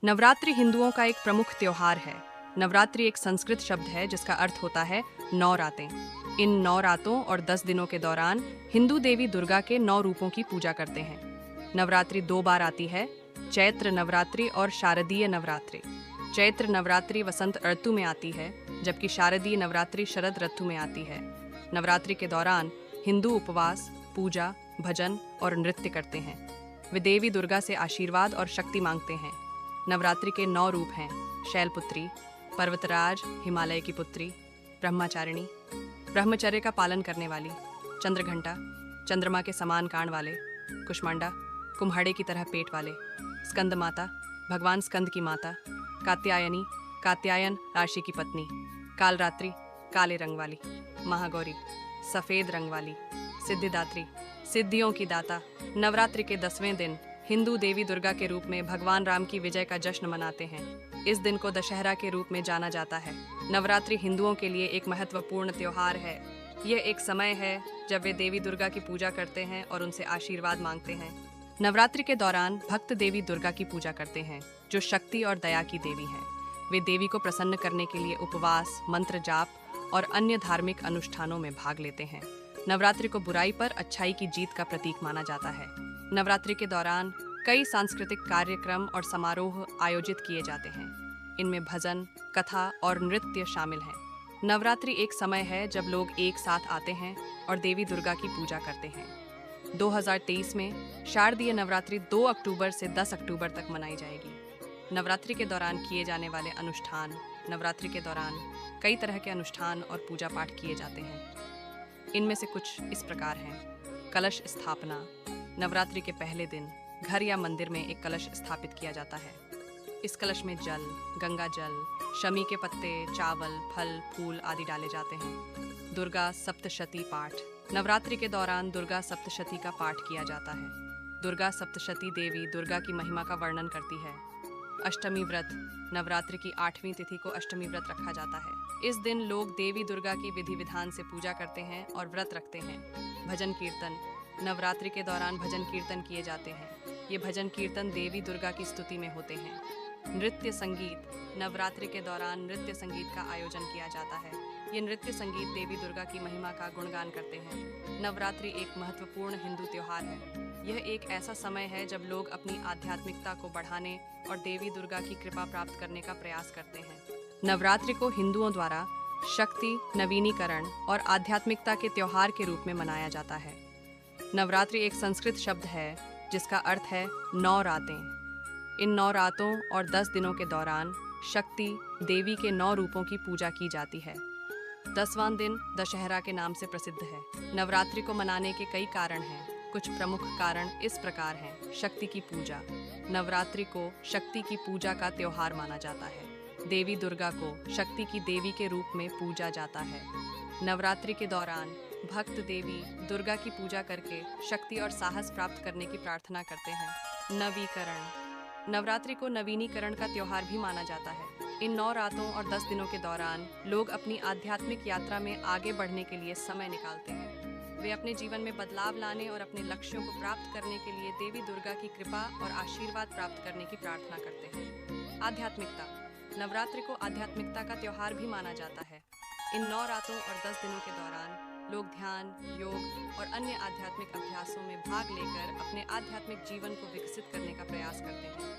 नवरात्रि हिंदुओं का एक प्रमुख त्योहार है। नवरात्रि एक संस्कृत शब्द है जिसका अर्थ होता है 9 रातें। इन 9 रातों और 10 दिनों के दौरान हिंदू देवी दुर्गा के 9 रूपों की पूजा करते हैं। नवरात्रि 2 बार आती है, चैत्र नवरात्रि और शारदीय नवरात्रि। चैत्र नवरात्रि वसंत ऋतु में आती है, जबकि शारदीय नवरात्रि शरद ऋतु में आती है। नवरात्रि के दौरान हिंदू उपवास, पूजा, भजन और नृत्य करते हैं। वे देवी दुर्गा से आशीर्वाद और शक्ति मांगते हैं। नवरात्रि के 9 रूप हैं: शैलपुत्री, पर्वतराज हिमालय की पुत्री, ब्रह्मचारिणी, ब्रह्मचर्य का पालन करने वाली, चंद्रघंटा, चंद्रमा के समान कान वाले, कुष्मांडा, कुम्हाड़े की तरह पेट वाले, स्कंद माता, भगवान स्कंद की माता, कात्यायनी, कात्यायन राशि की पत्नी, कालरात्रि, काले रंग वाली, महागौरी, सफेद रंग वाली, सिद्धिदात्री, सिद्धियों की दाता। नवरात्रि के 10वें दिन हिंदू देवी दुर्गा के रूप में भगवान राम की विजय का जश्न मनाते हैं। इस दिन को दशहरा के रूप में जाना जाता है। नवरात्रि हिंदुओं के लिए एक महत्वपूर्ण त्योहार है। यह एक समय है जब वे देवी दुर्गा की पूजा करते हैं और उनसे आशीर्वाद मांगते हैं। नवरात्रि के दौरान भक्त देवी दुर्गा की पूजा करते हैं, जो शक्ति और दया की देवी हैं। वे देवी को प्रसन्न करने के लिए उपवास, मंत्र जाप और अन्य धार्मिक अनुष्ठानों में भाग लेते हैं। नवरात्रि को बुराई पर अच्छाई की जीत का प्रतीक माना जाता है। नवरात्रि के दौरान कई सांस्कृतिक कार्यक्रम और समारोह आयोजित किए जाते हैं। इनमें भजन, कथा और नृत्य शामिल हैं। नवरात्रि एक समय है जब लोग एक साथ आते हैं और देवी दुर्गा की पूजा करते हैं। 2023 में शारदीय नवरात्रि 2 अक्टूबर से 10 अक्टूबर तक मनाई जाएगी। नवरात्रि के दौरान किए जाने वाले अनुष्ठान। नवरात्रि के दौरान कई तरह के अनुष्ठान और पूजा पाठ किए जाते हैं। इनमें से कुछ इस प्रकार हैं: कलश स्थापना। नवरात्रि के पहले दिन घर या मंदिर में एक कलश स्थापित किया जाता है। इस कलश में जल, गंगा जल, शमी के पत्ते, चावल, फल, फूल आदि डाले जाते हैं। दुर्गा सप्तशती पाठ। नवरात्रि के दौरान दुर्गा सप्तशती का पाठ किया जाता है। दुर्गा सप्तशती देवी दुर्गा की महिमा का वर्णन करती है। अष्टमी व्रत। नवरात्रि की 8वीं तिथि को अष्टमी व्रत रखा जाता है। इस दिन लोग देवी दुर्गा की विधि विधान से पूजा करते हैं और व्रत रखते हैं। भजन कीर्तन। नवरात्रि के दौरान भजन कीर्तन किए जाते हैं। ये भजन कीर्तन देवी दुर्गा की स्तुति में होते हैं। नृत्य संगीत। नवरात्रि के दौरान नृत्य संगीत का आयोजन किया जाता है। ये नृत्य संगीत देवी दुर्गा की महिमा का गुणगान करते हैं। नवरात्रि एक महत्वपूर्ण हिंदू त्योहार है। यह एक ऐसा समय है जब लोग अपनी आध्यात्मिकता को बढ़ाने और देवी दुर्गा की कृपा प्राप्त करने का प्रयास करते हैं। नवरात्रि को हिंदुओं द्वारा शक्ति, नवीनीकरण और आध्यात्मिकता के त्योहार के रूप में मनाया जाता है। नवरात्रि एक संस्कृत शब्द है जिसका अर्थ है 9 रातें। इन 9 रातों और 10 दिनों के दौरान शक्ति देवी के 9 रूपों की पूजा की जाती है। 10वां दिन दशहरा के नाम से प्रसिद्ध है। नवरात्रि को मनाने के कई कारण हैं। कुछ प्रमुख कारण इस प्रकार हैं: शक्ति की पूजा। नवरात्रि को शक्ति की पूजा का त्योहार माना जाता है। देवी दुर्गा को शक्ति की देवी के रूप में पूजा जाता है। नवरात्रि के दौरान भक्त देवी दुर्गा की पूजा करके शक्ति और साहस प्राप्त करने की प्रार्थना करते हैं। नवीकरण। नवरात्रि को नवीनीकरण का त्योहार भी माना जाता है। इन 9 रातों और 10 दिनों के दौरान लोग अपनी आध्यात्मिक यात्रा में आगे बढ़ने के लिए समय निकालते हैं। वे अपने जीवन में बदलाव लाने और अपने लक्ष्यों को प्राप्त करने के लिए देवी दुर्गा की कृपा और आशीर्वाद प्राप्त करने की प्रार्थना करते हैं। आध्यात्मिकता। नवरात्रि को आध्यात्मिकता का त्योहार भी माना जाता है। इन 9 रातों और 10 दिनों के दौरान लोग ध्यान, योग और अन्य आध्यात्मिक अभ्यासों में भाग लेकर अपने आध्यात्मिक जीवन को विकसित करने का प्रयास करते हैं।